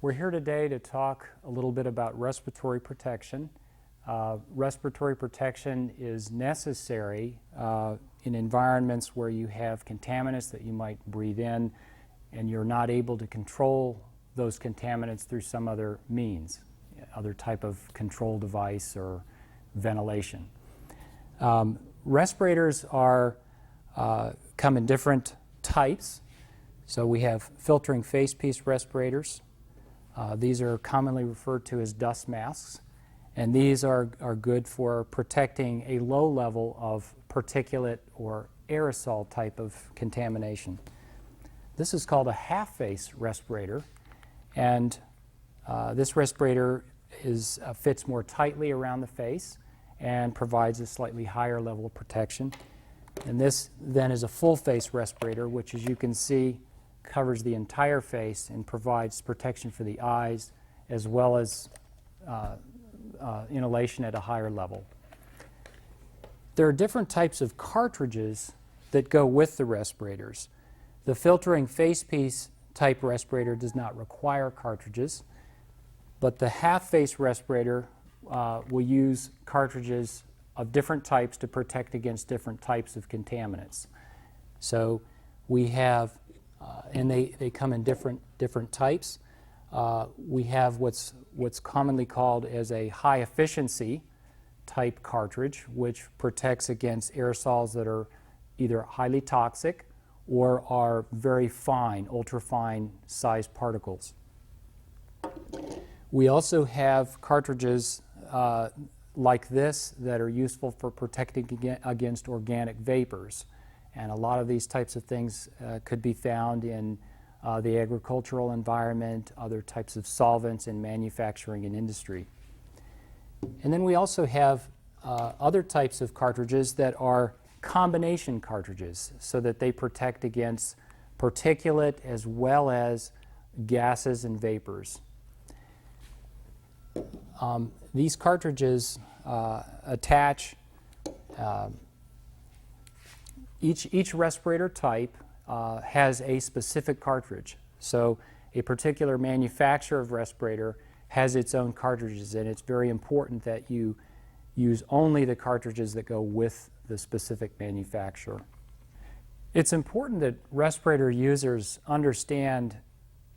We're here today to talk a little bit about respiratory protection. Respiratory protection is necessary in environments where you have contaminants that you might breathe in and you're not able to control those contaminants through some other means, other type of control device or ventilation. Respirators come in different types. So we have filtering facepiece respirators. These are commonly referred to as dust masks, and these are good for protecting a low level of particulate or aerosol type of contamination. This is called a half-face respirator, and this respirator fits more tightly around the face and provides a slightly higher level of protection. And this then is a full-face respirator, which, as you can see, covers the entire face and provides protection for the eyes as well as inhalation at a higher level. There are different types of cartridges that go with the respirators. The filtering facepiece type respirator does not require cartridges, but the half-face respirator will use cartridges of different types to protect against different types of contaminants. So we have, and they come in different types. We have what's commonly called as a high efficiency type cartridge, which protects against aerosols that are either highly toxic or are very fine, ultrafine sized particles. We also have cartridges like this that are useful for protecting against organic vapors. And a lot of these types of things could be found in the agricultural environment, other types of solvents in manufacturing and industry. And then we also have other types of cartridges that are combination cartridges, so that they protect against particulate as well as gases and vapors. These cartridges attach, each respirator type has a specific cartridge. So a particular manufacturer of respirator has its own cartridges, and it's very important that you use only the cartridges that go with the specific manufacturer. It's important that respirator users understand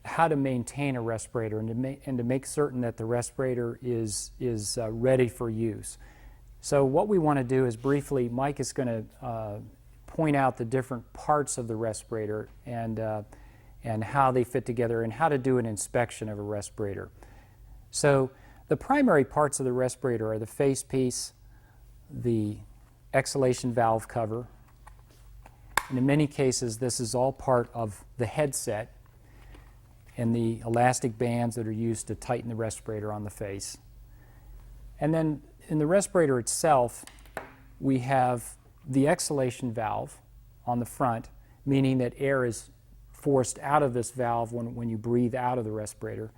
how to maintain a respirator and to make certain that the respirator is ready for use. So what we want to do is briefly, Mike is going to point out the different parts of the respirator and how they fit together and how to do an inspection of a respirator. So the primary parts of the respirator are the facepiece, the exhalation valve cover, and in many cases this is all part of the headset and the elastic bands that are used to tighten the respirator on the face. And then in the respirator itself, we have the exhalation valve on the front, meaning that air is forced out of this valve when you breathe out of the respirator.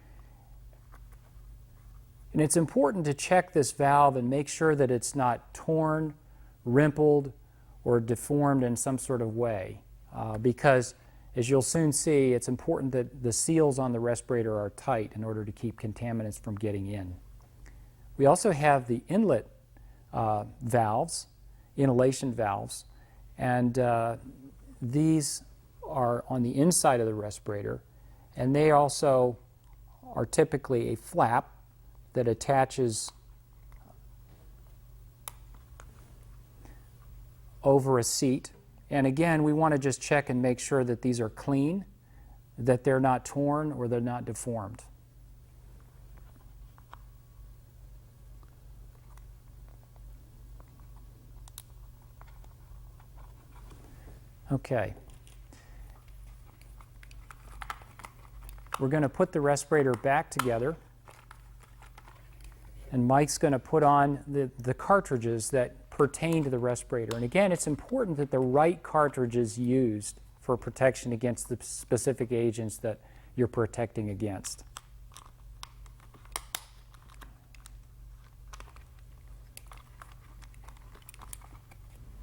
And it's important to check this valve and make sure that it's not torn, rimpled, or deformed in some sort of way, because as you'll soon see, it's important that the seals on the respirator are tight in order to keep contaminants from getting in. We also have the inlet valves, inhalation valves, and these are on the inside of the respirator, and they also are typically a flap that attaches over a seat. And again, we want to just check and make sure that these are clean, that they're not torn or they're not deformed. Okay. We're going to put the respirator back together, and Mike's going to put on the cartridges that pertain to the respirator. And again, it's important that the right cartridge is used for protection against the specific agents that you're protecting against.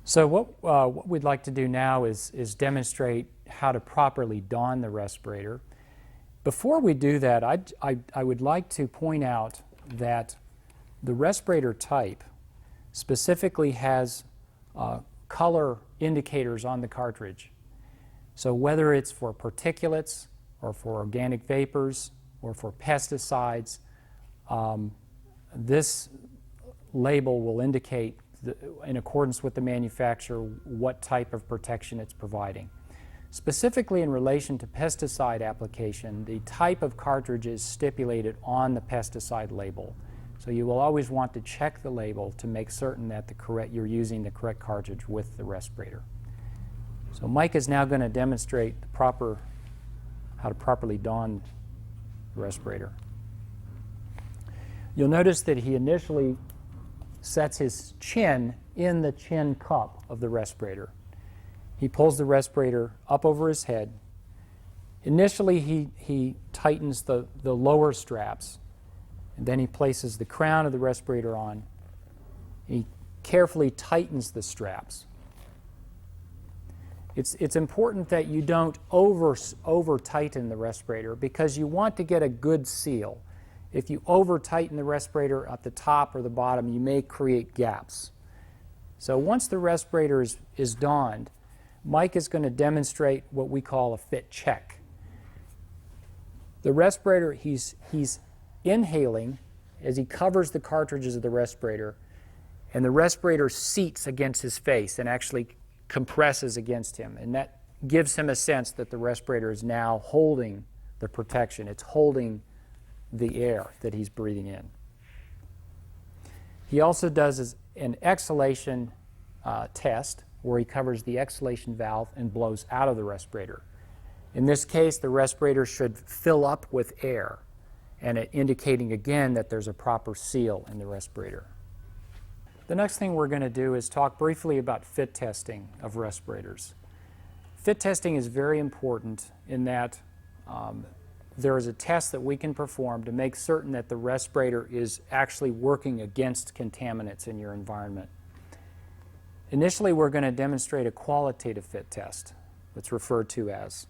So what we'd like to do now is demonstrate how to properly don the respirator. Before we do that, I would like to point out that the respirator type specifically has color indicators on the cartridge. So whether it's for particulates or for organic vapors or for pesticides, this label will indicate, in accordance with the manufacturer, what type of protection it's providing. Specifically in relation to pesticide application, the type of cartridge is stipulated on the pesticide label. So you will always want to check the label to make certain that you're using the correct cartridge with the respirator. So Mike is now going to demonstrate how to properly don the respirator. You'll notice that he initially sets his chin in the chin cup of the respirator. He pulls the respirator up over his head. Initially, he tightens the lower straps, and then he places the crown of the respirator on. He carefully tightens the straps. It's important that you don't over tighten the respirator, because you want to get a good seal. If you over tighten the respirator at the top or the bottom, you may create gaps. So once the respirator is donned, Mike is going to demonstrate what we call a fit check. The respirator, he's inhaling as he covers the cartridges of the respirator, and the respirator seats against his face and actually compresses against him, and that gives him a sense that the respirator is now holding the protection. It's holding the air that he's breathing in. He also does an exhalation test, where he covers the exhalation valve and blows out of the respirator. In this case, the respirator should fill up with air, and indicating again that there's a proper seal in the respirator. The next thing we're going to do is talk briefly about fit testing of respirators. Fit testing is very important in that there is a test that we can perform to make certain that the respirator is actually working against contaminants in your environment. Initially, we're going to demonstrate a qualitative fit test, that's referred to as.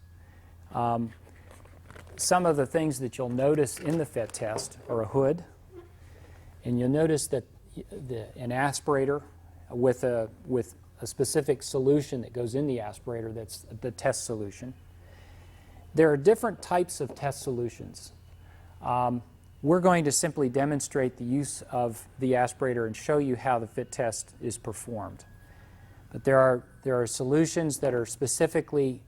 Some of the things that you'll notice in the fit test are a hood, and you'll notice that an aspirator with a specific solution that goes in the aspirator, that's the test solution. There are different types of test solutions. We're going to simply demonstrate the use of the aspirator and show you how the fit test is performed. But there are solutions that are specifically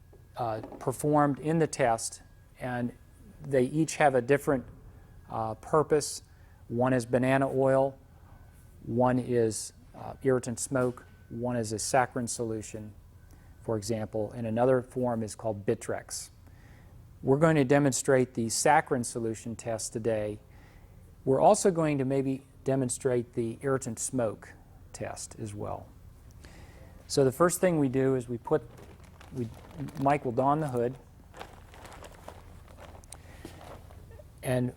performed in the test, and they each have a different purpose. One is banana oil, one is irritant smoke, one is a saccharin solution, for example, and another form is called Bitrex. We're going to demonstrate the saccharin solution test today. We're also going to maybe demonstrate the irritant smoke test as well. So the first thing we do is Mike will don the hood, and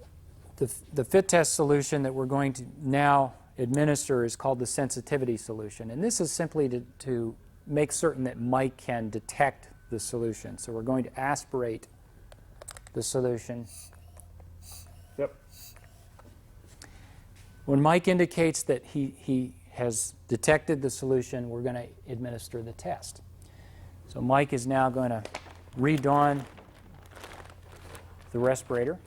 the fit test solution that we're going to now administer is called the sensitivity solution, and this is simply to make certain that Mike can detect the solution. So we're going to aspirate the solution. Yep. When Mike indicates that he has detected the solution, we're going to administer the test. So Mike is now going to re-don the respirator.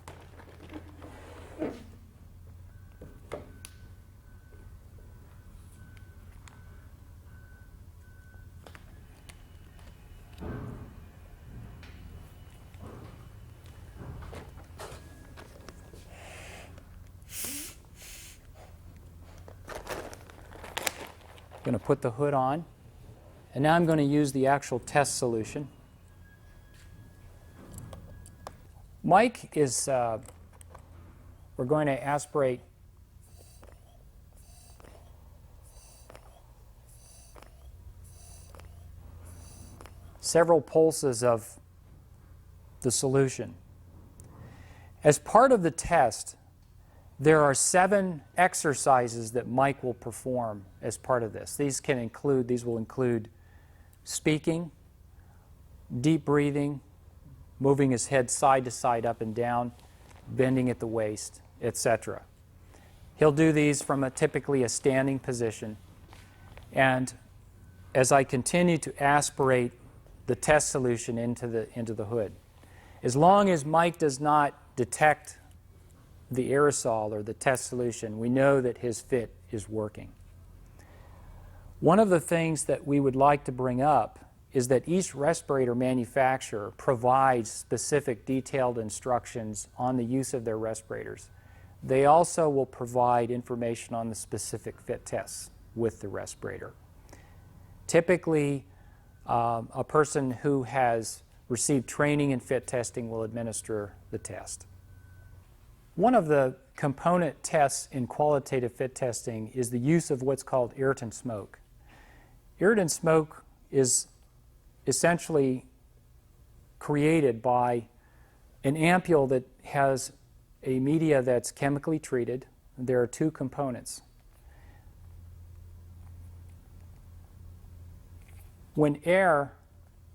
Going to put the hood on, and now I'm going to use the actual test solution. Mike is, we're going to aspirate several pulses of the solution. As part of the test, there are 7 exercises that Mike will perform as part of this. These will include speaking, deep breathing, moving his head side to side, up and down, bending at the waist, etc. He'll do these from typically a standing position. And as I continue to aspirate the test solution into the hood, as long as Mike does not detect the aerosol or the test solution, we know that his fit is working. One of the things that we would like to bring up is that each respirator manufacturer provides specific detailed instructions on the use of their respirators. They also will provide information on the specific fit tests with the respirator. Typically, a person who has received training in fit testing will administer the test. One of the component tests in qualitative fit testing is the use of what's called irritant smoke. Irritant smoke is essentially created by an ampule that has a media that's chemically treated. There are two components. When air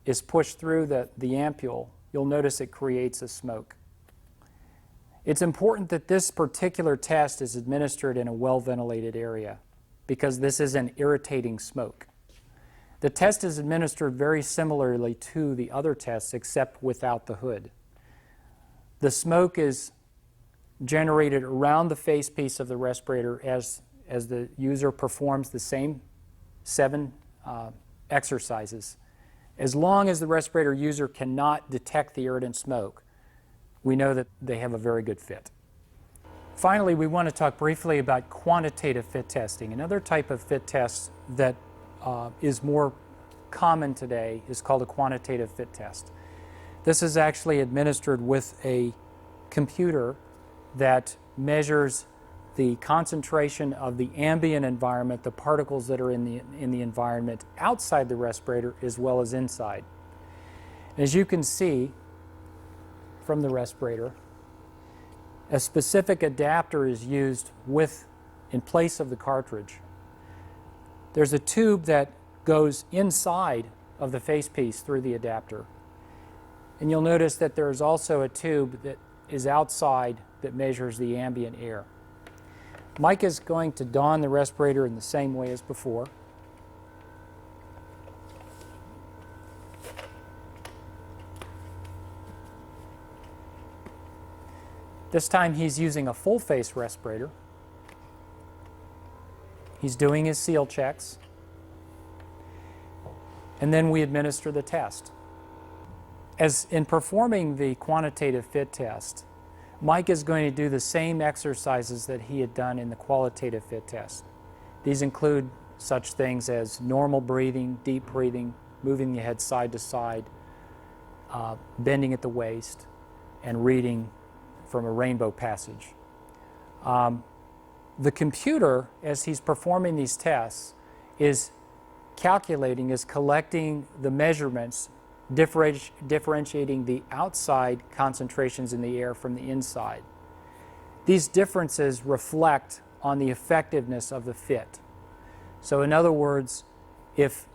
is pushed through the ampule, you'll notice it creates a smoke. It's important that this particular test is administered in a well-ventilated area because this is an irritating smoke. The test is administered very similarly to the other tests except without the hood. The smoke is generated around the facepiece of the respirator as the user performs the same 7 exercises. As long as the respirator user cannot detect the irritant smoke, we know that they have a very good fit. Finally, we want to talk briefly about quantitative fit testing. Another type of fit test that is more common today is called a quantitative fit test. This is actually administered with a computer that measures the concentration of the ambient environment, the particles that are in the environment outside the respirator as well as inside. As you can see from the respirator, a specific adapter is used in place of the cartridge. There's a tube that goes inside of the facepiece through the adapter. And you'll notice that there's also a tube that is outside that measures the ambient air. Mike is going to don the respirator in the same way as before. This time he's using a full face respirator. He's doing his seal checks. And then we administer the test. As in performing the quantitative fit test, Mike is going to do the same exercises that he had done in the qualitative fit test. These include such things as normal breathing, deep breathing, moving the head side to side, bending at the waist, and reading from a rainbow passage. The computer, as he's performing these tests, is collecting the measurements, differentiating the outside concentrations in the air from the inside. These differences reflect on the effectiveness of the fit. So in other words, if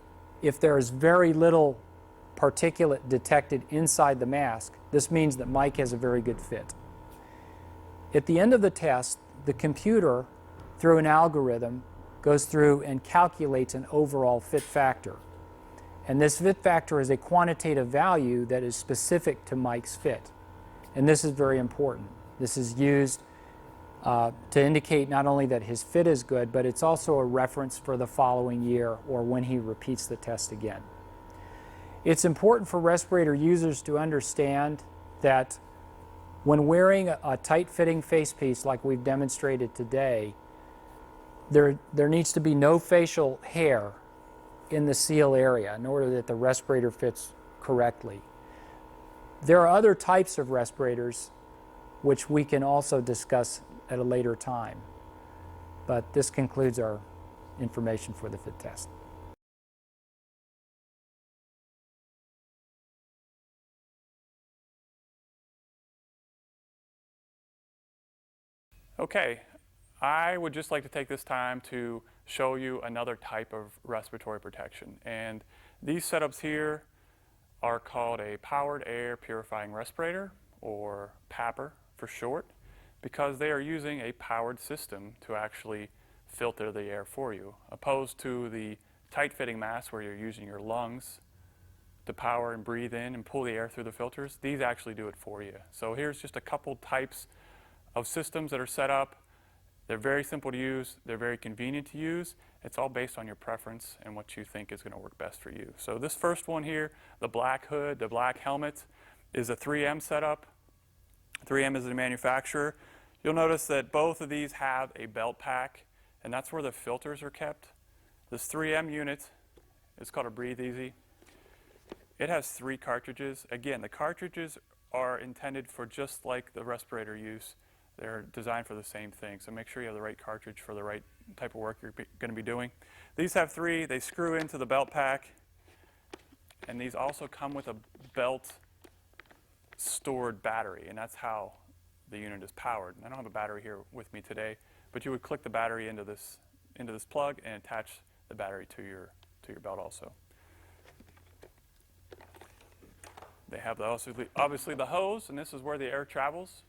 there is very little particulate detected inside the mask, this means that Mike has a very good fit. At the end of the test, the computer, through an algorithm, goes through and calculates an overall fit factor. And this fit factor is a quantitative value that is specific to Mike's fit. And this is very important. This is used to indicate not only that his fit is good, but it's also a reference for the following year or when he repeats the test again. It's important for respirator users to understand that when wearing a tight-fitting facepiece like we've demonstrated today, there needs to be no facial hair in the seal area in order that the respirator fits correctly. There are other types of respirators which we can also discuss at a later time. But this concludes our information for the fit test. Okay, I would just like to take this time to show you another type of respiratory protection. And these setups here are called a powered air purifying respirator, or PAPR for short, because they are using a powered system to actually filter the air for you, opposed to the tight-fitting mask where you're using your lungs to power and breathe in and pull the air through the filters. These actually do it for you. So here's just a couple types of systems that are set up. They're very simple to use. They're very convenient to use. It's all based on your preference and what you think is going to work best for you. So this first one here, the black hood, the black helmet, is a 3M setup. 3M is the manufacturer. You'll notice that both of these have a belt pack, and that's where the filters are kept. This 3M unit is called a Breathe Easy. It has 3 cartridges. Again, the cartridges are intended for just like the respirator use. They're designed for the same thing, so make sure you have the right cartridge for the right type of work you're going to be doing. These have 3. They screw into the belt pack, and these also come with a belt stored battery, and that's how the unit is powered. I don't have a battery here with me today, but you would click the battery into this plug and attach the battery to your belt also. They have obviously the hose, and this is where the air travels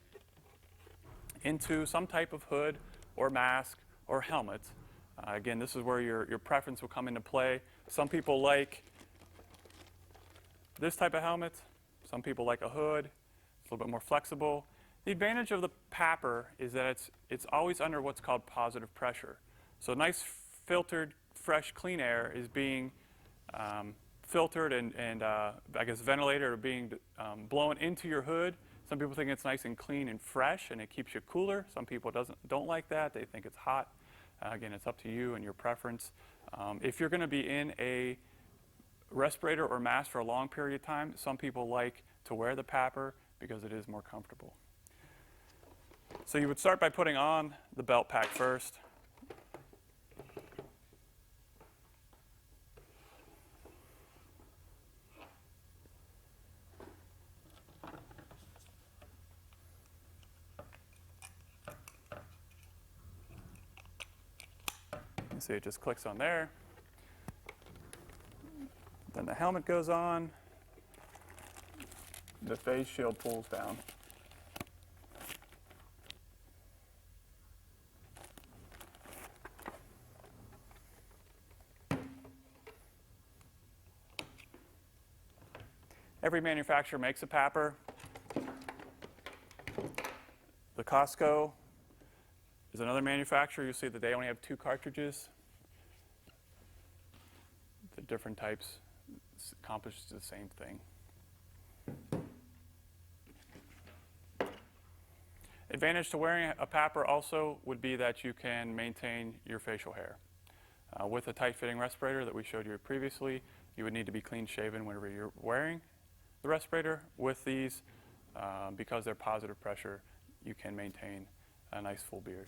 into some type of hood or mask or helmet. Again, this is where your preference will come into play. Some people like this type of helmet. Some people like a hood. It's a little bit more flexible. The advantage of the PAPR is that it's always under what's called positive pressure. So nice filtered, fresh, clean air is being filtered and I guess ventilated or being blown into your hood. Some people think it's nice and clean and fresh, and it keeps you cooler. Some people don't like that. They think it's hot. Again, it's up to you and your preference. If you're going to be in a respirator or mask for a long period of time, some people like to wear the PAPR because it is more comfortable. So you would start by putting on the belt pack first. You see it just clicks on there. Then the helmet goes on. The face shield pulls down. Every manufacturer makes a PAPR. The Costco is another manufacturer. You see that they only have 2 cartridges. The different types accomplish the same thing. Advantage to wearing a PAPR also would be that you can maintain your facial hair. With a tight-fitting respirator that we showed you previously, you would need to be clean-shaven whenever you're wearing the respirator. With these, because they're positive pressure, you can maintain a nice full beard.